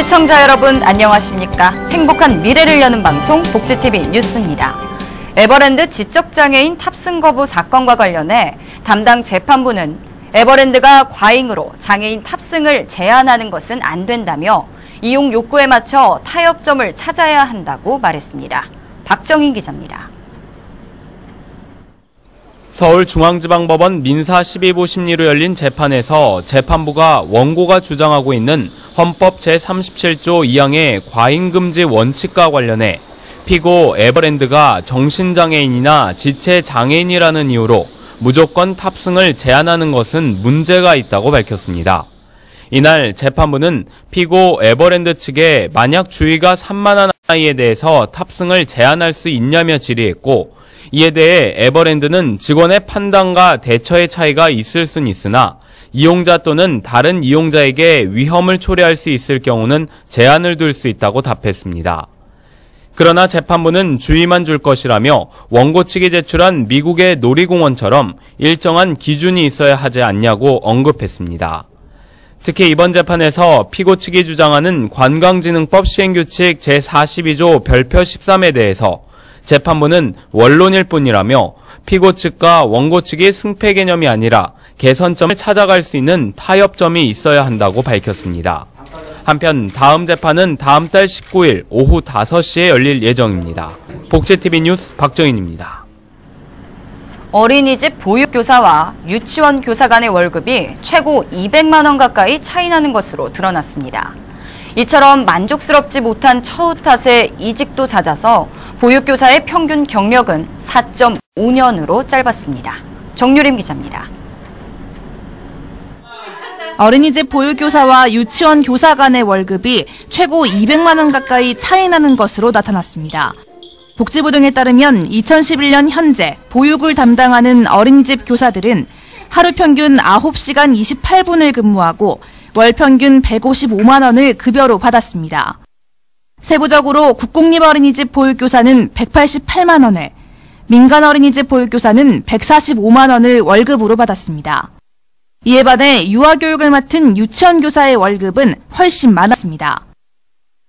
시청자 여러분 안녕하십니까? 행복한 미래를 여는 방송 복지TV 뉴스입니다. 에버랜드 지적장애인 탑승 거부 사건과 관련해 담당 재판부는 에버랜드가 과잉으로 장애인 탑승을 제한하는 것은 안 된다며 이용 욕구에 맞춰 타협점을 찾아야 한다고 말했습니다. 박정인 기자입니다. 서울중앙지방법원 민사 12부 심리로 열린 재판에서 재판부가 원고가 주장하고 있는 헌법 제37조 2항의 과잉금지 원칙과 관련해 피고 에버랜드가 정신장애인이나 지체장애인이라는 이유로 무조건 탑승을 제한하는 것은 문제가 있다고 밝혔습니다. 이날 재판부는 피고 에버랜드 측에 만약 주의가 산만한 아이에 대해서 탑승을 제한할 수 있냐며 질의했고, 이에 대해 에버랜드는 직원의 판단과 대처의 차이가 있을 순 있으나 이용자 또는 다른 이용자에게 위험을 초래할 수 있을 경우는 제한을 둘 수 있다고 답했습니다. 그러나 재판부는 주의만 줄 것이라며 원고 측이 제출한 미국의 놀이공원처럼 일정한 기준이 있어야 하지 않냐고 언급했습니다. 특히 이번 재판에서 피고 측이 주장하는 관광진흥법 시행규칙 제42조 별표 13에 대해서 재판부는 원론일 뿐이라며 피고 측과 원고 측이 승패 개념이 아니라 개선점을 찾아갈 수 있는 타협점이 있어야 한다고 밝혔습니다. 한편 다음 재판은 다음 달 19일 오후 5시에 열릴 예정입니다. 복지TV 뉴스 박정인입니다. 어린이집 보육교사와 유치원 교사 간의 월급이 최고 200만 원 가까이 차이나는 것으로 드러났습니다. 이처럼 만족스럽지 못한 처우 탓에 이직도 잦아서 보육교사의 평균 경력은 4.5년으로 짧았습니다. 정유림 기자입니다. 어린이집 보육교사와 유치원 교사 간의 월급이 최고 200만 원 가까이 차이나는 것으로 나타났습니다. 복지부 등에 따르면 2011년 현재 보육을 담당하는 어린이집 교사들은 하루 평균 9시간 28분을 근무하고 월 평균 155만 원을 급여로 받았습니다. 세부적으로 국공립 어린이집 보육교사는 188만 원을, 민간 어린이집 보육교사는 145만 원을 월급으로 받았습니다. 이에 반해 유아교육을 맡은 유치원 교사의 월급은 훨씬 많았습니다.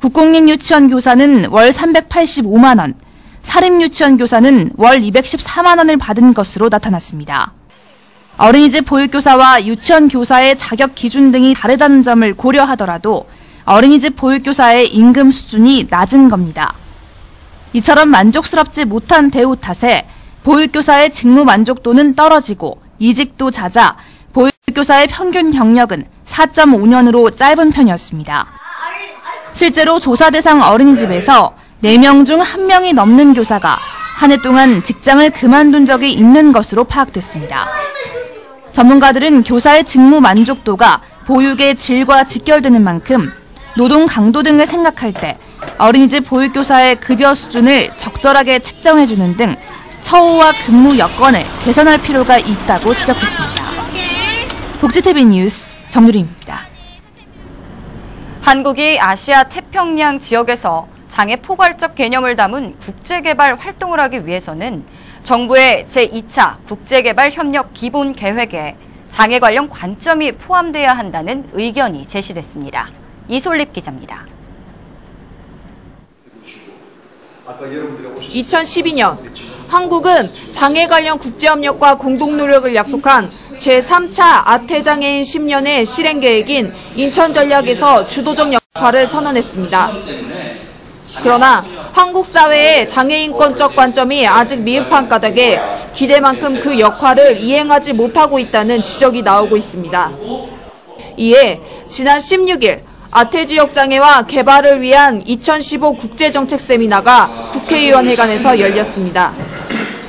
국공립 유치원 교사는 월 385만 원, 사립유치원 교사는 월 214만 원을 받은 것으로 나타났습니다. 어린이집 보육교사와 유치원 교사의 자격 기준 등이 다르다는 점을 고려하더라도 어린이집 보육교사의 임금 수준이 낮은 겁니다. 이처럼 만족스럽지 못한 대우 탓에 보육교사의 직무 만족도는 떨어지고 이직도 잦아 보육교사의 평균 경력은 4.5년으로 짧은 편이었습니다. 실제로 조사 대상 어린이집에서 4명 중 1명이 넘는 교사가 한 해 동안 직장을 그만둔 적이 있는 것으로 파악됐습니다. 전문가들은 교사의 직무 만족도가 보육의 질과 직결되는 만큼 노동 강도 등을 생각할 때 어린이집 보육교사의 급여 수준을 적절하게 책정해주는 등 처우와 근무 여건을 개선할 필요가 있다고 지적했습니다. 복지TV 뉴스 정유림입니다. 한국이 아시아 태평양 지역에서 장애 포괄적 개념을 담은 국제개발 활동을 하기 위해서는 정부의 제2차 국제개발협력 기본계획에 장애 관련 관점이 포함돼야 한다는 의견이 제시됐습니다. 이솔립 기자입니다. 2012년 한국은 장애 관련 국제협력과 공동노력을 약속한 제3차 아태장애인 10년의 실행계획인 인천전략에서 주도적 역할을 선언했습니다. 그러나 한국 사회의 장애인권적 관점이 아직 미흡한 까닭에 기대만큼 그 역할을 이행하지 못하고 있다는 지적이 나오고 있습니다. 이에 지난 16일 아태지역장애와 개발을 위한 2015 국제정책 세미나가 국회의원회관에서 열렸습니다.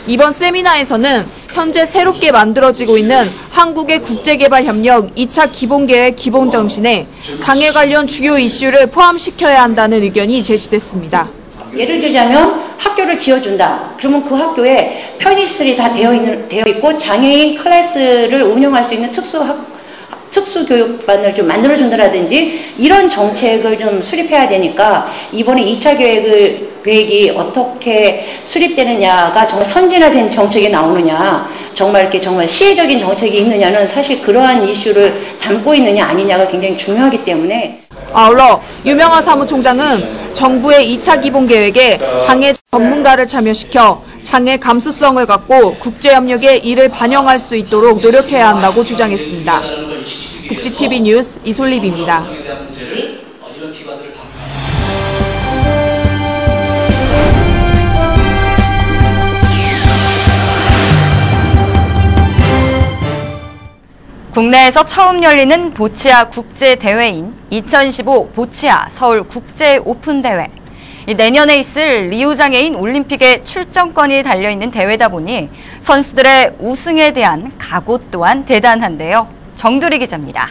이번 세미나에서는 현재 새롭게 만들어지고 있는 한국의 국제개발협력 2차 기본계획 기본정신에 장애 관련 주요 이슈를 포함시켜야 한다는 의견이 제시됐습니다. 예를 들자면 학교를 지어준다. 그러면 그 학교에 편의시설이 다 되어 있고 장애인 클래스를 운영할 수 있는 특수교육반을 좀 만들어준다라든지 이런 정책을 좀 수립해야 되니까 이번에 2차 계획이 어떻게 수립되느냐가 정말 선진화된 정책이 나오느냐, 정말 이렇게 정말 시혜적인 정책이 있느냐는 사실 그러한 이슈를 담고 있느냐 아니냐가 굉장히 중요하기 때문에 아울러 유명한 사무총장은 정부의 2차 기본계획에 장애 전문가를 참여시켜 장애 감수성을 갖고 국제협력에 이를 반영할 수 있도록 노력해야 한다고 주장했습니다. 복지TV 뉴스 이솔립입니다. 국내에서 처음 열리는 보치아 국제대회인 2015 보치아 서울 국제오픈대회. 내년에 있을 리우 장애인 올림픽에 출전권이 달려있는 대회다 보니 선수들의 우승에 대한 각오 또한 대단한데요. 정두리 기자입니다.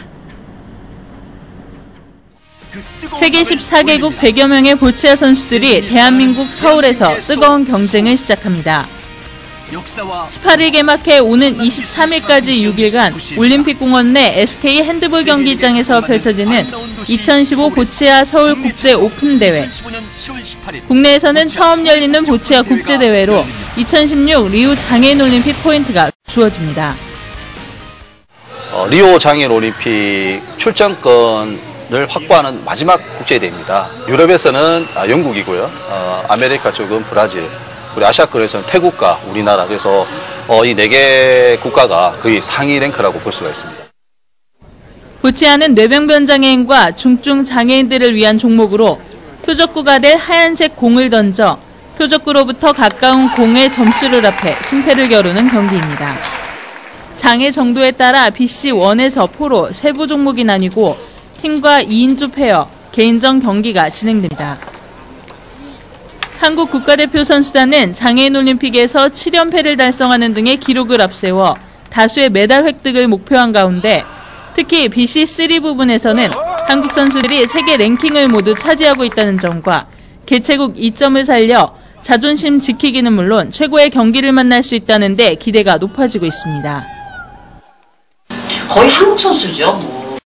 세계 14개국 100여 명의 보치아 선수들이 대한민국 서울에서 뜨거운 경쟁을 시작합니다. 18일 개막해 오는 23일까지 6일간 올림픽공원 내 SK 핸드볼 경기장에서 펼쳐지는 2015 보치아 서울 국제 오픈대회. 국내에서는 처음 열리는 보치아 국제대회로 2016 리우 장애인 올림픽 포인트가 주어집니다. 리우 장애인 올림픽 출전권을 확보하는 마지막 국제대회입니다. 유럽에서는 영국이고요. 아메리카 쪽은 브라질. 우리 아시아권에서는 태국과 우리나라, 그래서 이 4개 국가가 거의 상위 랭크라고 볼 수가 있습니다. 보치아는 뇌병변 장애인과 중증 장애인들을 위한 종목으로 표적구가 될 하얀색 공을 던져 표적구로부터 가까운 공의 점수를 합해 승패를 겨루는 경기입니다. 장애 정도에 따라 BC1에서 4로 세부 종목이 나뉘고 팀과 2인조 페어, 개인전 경기가 진행됩니다. 한국 국가대표 선수단은 장애인 올림픽에서 7연패를 달성하는 등의 기록을 앞세워 다수의 메달 획득을 목표한 가운데 특히 BC3 부분에서는 한국 선수들이 세계 랭킹을 모두 차지하고 있다는 점과 개최국 2점을 살려 자존심 지키기는 물론 최고의 경기를 만날 수 있다는 데 기대가 높아지고 있습니다. 거의 한국 선수죠.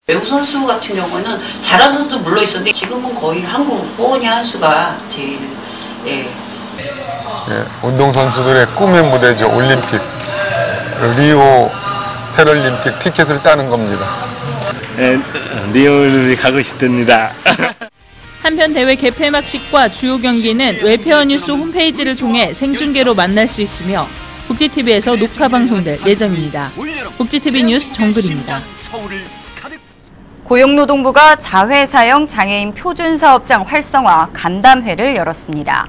외국 선수 같은 경우는 잘하는 선수도 물론 있었는데 지금은 거의 한국 호원이 한수가 제일 운동선수들의 꿈의 무대죠. 올림픽, 리오 패럴림픽 티켓을 따는 겁니다. 리오를 가고 싶습니다. 한편 대회 개폐막식과 주요 경기는 외페어뉴스 홈페이지를 통해 생중계로 만날 수 있으며 복지TV에서 녹화 방송될 예정입니다. 복지TV 뉴스 정글입니다. 고용노동부가 자회사형 장애인 표준사업장 활성화 간담회를 열었습니다.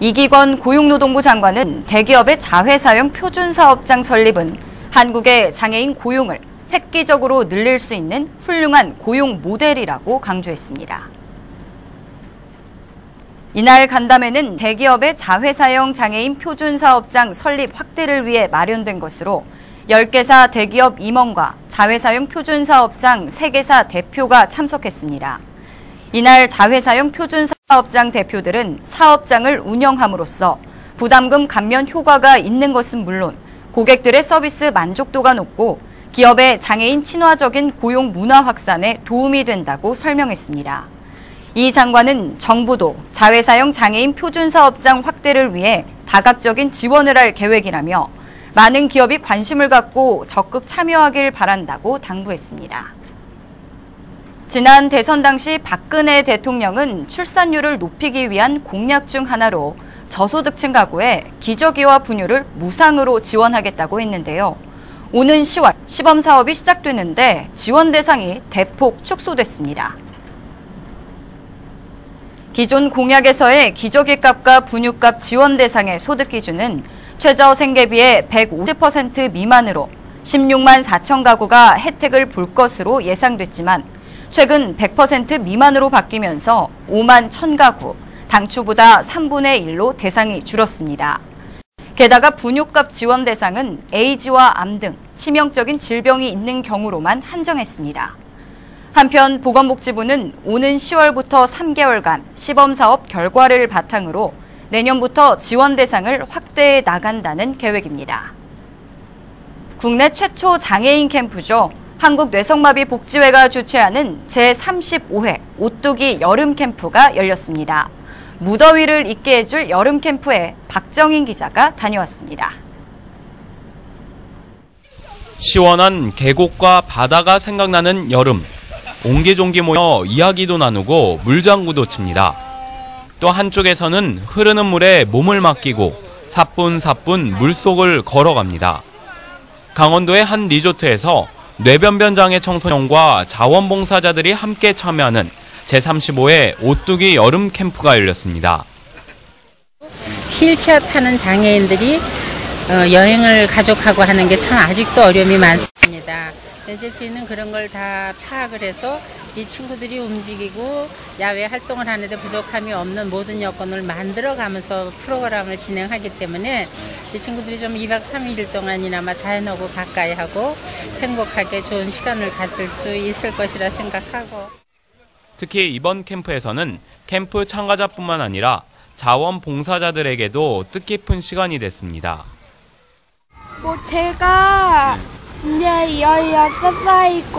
이기권 고용노동부 장관은 대기업의 자회사형 표준사업장 설립은 한국의 장애인 고용을 획기적으로 늘릴 수 있는 훌륭한 고용 모델이라고 강조했습니다. 이날 간담회는 대기업의 자회사형 장애인 표준사업장 설립 확대를 위해 마련된 것으로 10개사 대기업 임원과 자회사형 표준사업장 3개사 대표가 참석했습니다. 이날 자회사형 표준사업장 대표들은 사업장을 운영함으로써 부담금 감면 효과가 있는 것은 물론 고객들의 서비스 만족도가 높고 기업의 장애인 친화적인 고용 문화 확산에 도움이 된다고 설명했습니다. 이 장관은 정부도 자회사형 장애인 표준사업장 확대를 위해 다각적인 지원을 할 계획이라며 많은 기업이 관심을 갖고 적극 참여하길 바란다고 당부했습니다. 지난 대선 당시 박근혜 대통령은 출산율을 높이기 위한 공약 중 하나로 저소득층 가구에 기저귀와 분유를 무상으로 지원하겠다고 했는데요. 오는 10월 시범 사업이 시작되는데 지원 대상이 대폭 축소됐습니다. 기존 공약에서의 기저귀값과 분유값 지원 대상의 소득 기준은 최저 생계비의 150% 미만으로 16만 4천 가구가 혜택을 볼 것으로 예상됐지만 최근 100% 미만으로 바뀌면서 5만 1천 가구, 당초보다 3분의 1로 대상이 줄었습니다. 게다가 분유값 지원 대상은 에이즈와 암 등 치명적인 질병이 있는 경우로만 한정했습니다. 한편 보건복지부는 오는 10월부터 3개월간 시범사업 결과를 바탕으로 내년부터 지원 대상을 확대해 나간다는 계획입니다. 국내 최초 장애인 캠프죠. 한국뇌성마비복지회가 주최하는 제35회 오뚜기 여름 캠프가 열렸습니다. 무더위를 잊게 해줄 여름 캠프에 박정인 기자가 다녀왔습니다. 시원한 계곡과 바다가 생각나는 여름. 옹기종기 모여 이야기도 나누고 물장구도 칩니다. 또 한쪽에서는 흐르는 물에 몸을 맡기고 사뿐사뿐 물속을 걸어갑니다. 강원도의 한 리조트에서 뇌변변 장애 청소년과 자원봉사자들이 함께 참여하는 제35회 오뚜기 여름 캠프가 열렸습니다. 휠체어 타는 장애인들이 여행을 가족하고 하는 게 참 아직도 어려움이 많습니다. 현재 저희는 그런 걸 다 파악을 해서 이 친구들이 움직이고 야외 활동을 하는데 부족함이 없는 모든 여건을 만들어가면서 프로그램을 진행하기 때문에 이 친구들이 좀 2박 3일 동안이나마 자연하고 가까이 하고 행복하게 좋은 시간을 가질 수 있을 것이라 생각하고. 특히 이번 캠프에서는 캠프 참가자뿐만 아니라 자원봉사자들에게도 뜻깊은 시간이 됐습니다. 제가 이제 16살이고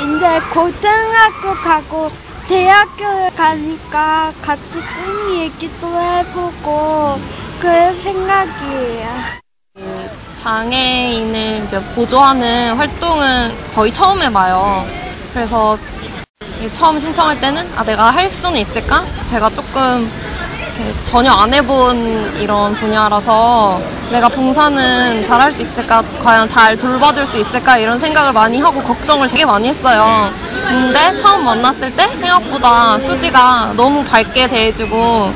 이제 고등학교 가고 대학교에 가니까 같이 꿈 얘기도 해보고 그럴 생각이에요. 장애인을 이제 보조하는 활동은 거의 처음 해봐요. 그래서 처음 신청할 때는 내가 할 수는 있을까? 제가 조금 전혀 안 해본 이런 분야라서 내가 봉사는 잘 할 수 있을까? 과연 잘 돌봐줄 수 있을까? 이런 생각을 많이 하고 걱정을 되게 많이 했어요. 근데 처음 만났을 때 생각보다 수지가 너무 밝게 대해주고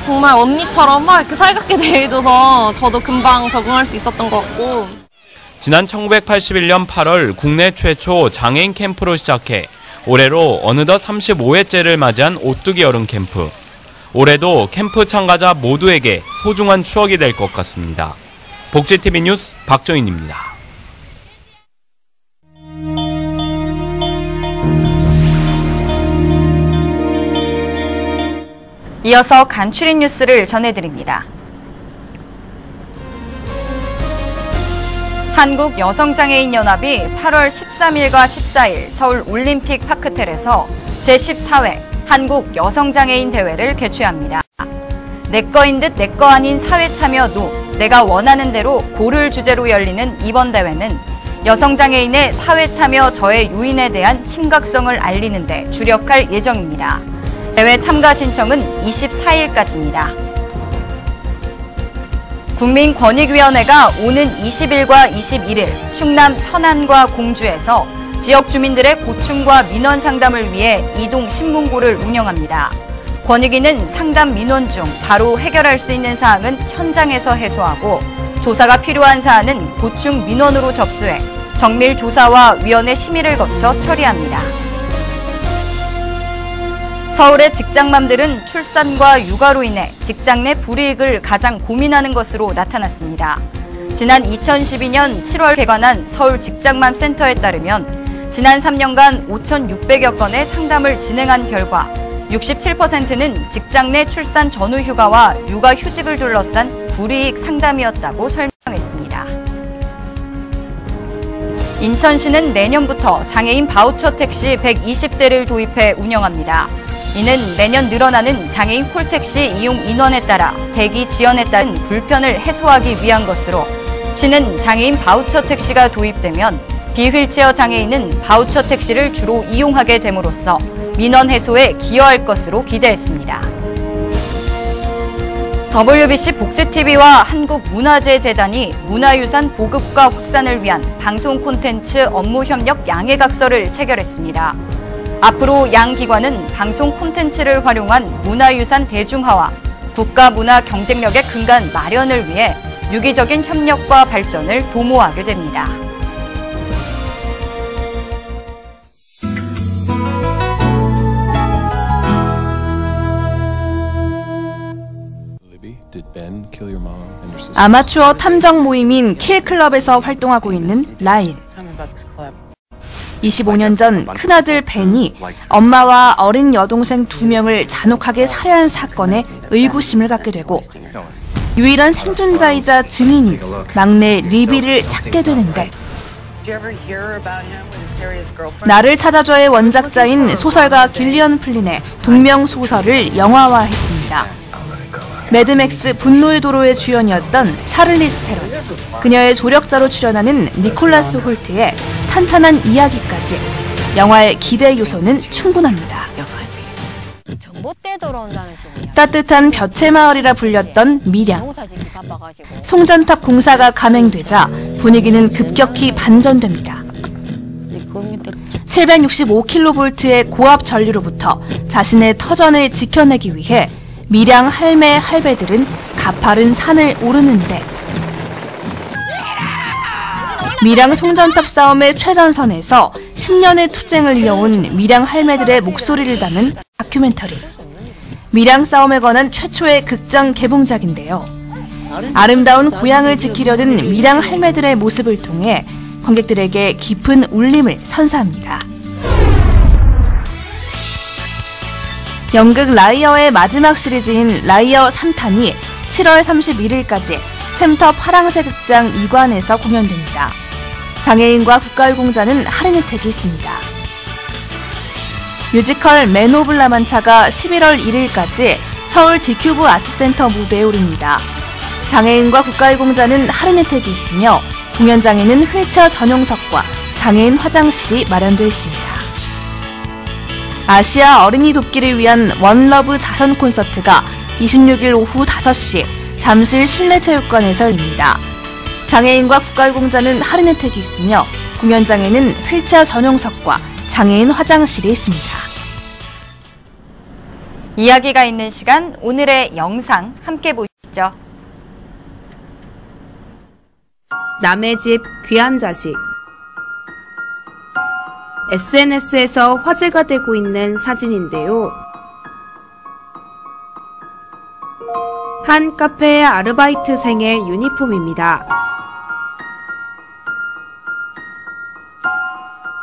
정말 언니처럼 막 이렇게 살갑게 대해줘서 저도 금방 적응할 수 있었던 것 같고. 지난 1981년 8월 국내 최초 장애인 캠프로 시작해 올해로 어느덧 35회째를 맞이한 오뚜기 여름 캠프. 올해도 캠프 참가자 모두에게 소중한 추억이 될 것 같습니다. 복지TV 뉴스 박정인입니다. 이어서 간추린 뉴스를 전해드립니다. 한국여성장애인연합이 8월 13일과 14일 서울 올림픽 파크텔에서 제14회 한국여성장애인 대회를 개최합니다. 내꺼인 듯 내꺼 아닌 사회참여 노, 내가 원하는 대로 고를 주제로 열리는 이번 대회는 여성장애인의 사회참여 저해 요인에 대한 심각성을 알리는 데 주력할 예정입니다. 대회 참가 신청은 24일까지입니다. 국민권익위원회가 오는 20일과 21일 충남 천안과 공주에서 지역 주민들의 고충과 민원 상담을 위해 이동 신문고를 운영합니다. 권익위는 상담 민원 중 바로 해결할 수 있는 사항은 현장에서 해소하고 조사가 필요한 사안은 고충 민원으로 접수해 정밀 조사와 위원회 심의를 거쳐 처리합니다. 서울의 직장맘들은 출산과 육아로 인해 직장 내 불이익을 가장 고민하는 것으로 나타났습니다. 지난 2012년 7월 개관한 서울 직장맘 센터에 따르면 지난 3년간 5,600여 건의 상담을 진행한 결과 67%는 직장 내 출산 전후 휴가와 육아 휴직을 둘러싼 불이익 상담이었다고 설명했습니다. 인천시는 내년부터 장애인 바우처 택시 120대를 도입해 운영합니다. 이는 내년 늘어나는 장애인 콜택시 이용 인원에 따라 대기 지연에 따른 불편을 해소하기 위한 것으로 시는 장애인 바우처 택시가 도입되면 비휠체어 장애인은 바우처 택시를 주로 이용하게 됨으로써 민원 해소에 기여할 것으로 기대했습니다. WBC 복지TV와 한국문화재재단이 문화유산 보급과 확산을 위한 방송 콘텐츠 업무 협력 양해각서를 체결했습니다. 앞으로 양 기관은 방송 콘텐츠를 활용한 문화유산 대중화와 국가 문화 경쟁력의 근간 마련을 위해 유기적인 협력과 발전을 도모하게 됩니다. 아마추어 탐정 모임인 킬클럽에서 활동하고 있는 라일. 25년 전 큰아들 벤이 엄마와 어린 여동생 2명을 잔혹하게 살해한 사건에 의구심을 갖게 되고 유일한 생존자이자 증인인 막내 리비를 찾게 되는데 나를 찾아줘의 원작자인 소설가 길리언 플린의 동명 소설을 영화화했습니다. 매드맥스 분노의 도로의 주연이었던 샤를리스 테론, 그녀의 조력자로 출연하는 니콜라스 홀트의 탄탄한 이야기까지 영화의 기대 요소는 충분합니다. 전봇대 들어온다는 식이야. 따뜻한 볕의 마을이라 불렸던 밀양. 송전탑 공사가 감행되자 분위기는 급격히 반전됩니다. 765kV의 고압 전류로부터 자신의 터전을 지켜내기 위해 밀양 할매 할배들은 가파른 산을 오르는데 밀양 송전탑 싸움의 최전선에서 10년의 투쟁을 이어온 밀양 할매들의 목소리를 담은 다큐멘터리. 밀양 싸움에 관한 최초의 극장 개봉작인데요. 아름다운 고향을 지키려는 밀양 할매들의 모습을 통해 관객들에게 깊은 울림을 선사합니다. 연극 라이어의 마지막 시리즈인 라이어 3탄이 7월 31일까지 샘터 파랑새 극장 2관에서 공연됩니다. 장애인과 국가유공자는 할인 혜택이 있습니다. 뮤지컬 맨 오브 라만차가 11월 1일까지 서울 디큐브 아트센터 무대에 오릅니다. 장애인과 국가유공자는 할인 혜택이 있으며 공연장에는 휠체어 전용석과 장애인 화장실이 마련되어 있습니다. 아시아 어린이 돕기를 위한 원러브 자선 콘서트가 26일 오후 5시 잠실 실내체육관에서 열립니다. 장애인과 국가유공자는 할인 혜택이 있으며 공연장에는 휠체어 전용석과 장애인 화장실이 있습니다. 이야기가 있는 시간, 오늘의 영상 함께 보시죠. 남의 집 귀한 자식. SNS에서 화제가 되고 있는 사진인데요. 한 카페의 아르바이트생의 유니폼입니다.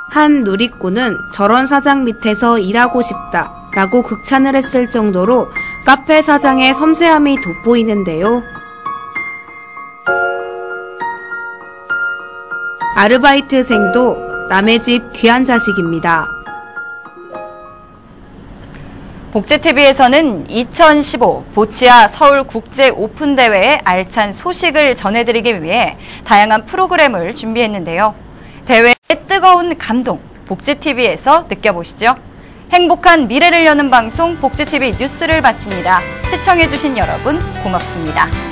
한 누리꾼은 저런 사장 밑에서 일하고 싶다 라고 극찬을 했을 정도로 카페 사장의 섬세함이 돋보이는데요. 아르바이트생도 남의 집 귀한 자식입니다. 복지TV에서는 2015 보치아 서울 국제 오픈 대회의 알찬 소식을 전해드리기 위해 다양한 프로그램을 준비했는데요. 대회의 뜨거운 감동, 복지TV에서 느껴보시죠. 행복한 미래를 여는 방송 복지TV 뉴스를 마칩니다. 시청해주신 여러분 고맙습니다.